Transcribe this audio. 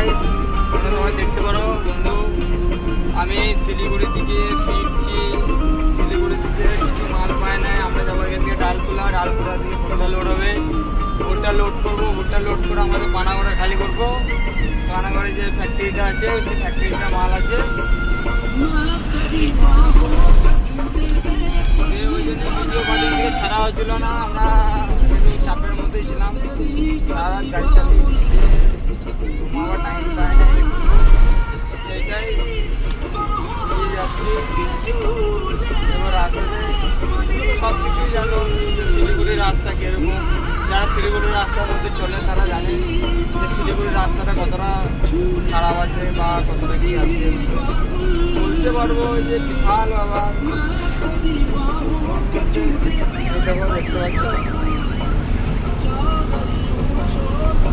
Guys, তোমরা সবাই দেখতে পারো বন্ধু, আমি শিলিগুড়ি থেকে ফিরছি। শিলিগুড়ি থেকে কিছু মাল পায় নাই, আমরা যাবো এখান থেকে ডালকুলা থেকে ভুট্টা লোড হবে। ভুট্টা লোড করবো, ভুট্টা লোড করে আমাদের পানাগড়া খালি করবো। পানাগড়ে যে ফ্যাক্টরিটা আছে সেই ফ্যাক্টরিটা মাল আছে, ওই জন্য ভিডিও কদিন থেকে ছাড়া হচ্ছিল না। আমরা একটু চাপের মধ্যেই ছিলাম, সারা গাড়ি চালিয়ে ঘুমাবার টাইম পায় না, সেইটাই নিয়ে যাচ্ছি। এবার রাস্তাতে সব কিছুই জানো যে শিলিগুড়ির রাস্তা কীরকম। যারা শিলিগুড়ির রাস্তার মধ্যে চলে তারা জানে যে শিলিগুড়ির রাস্তাটা কতটা খারাপ আছে বা কতটা কী আছে। বলতে পারবো যে বিশাল বাবা দেখতে পাচ্ছ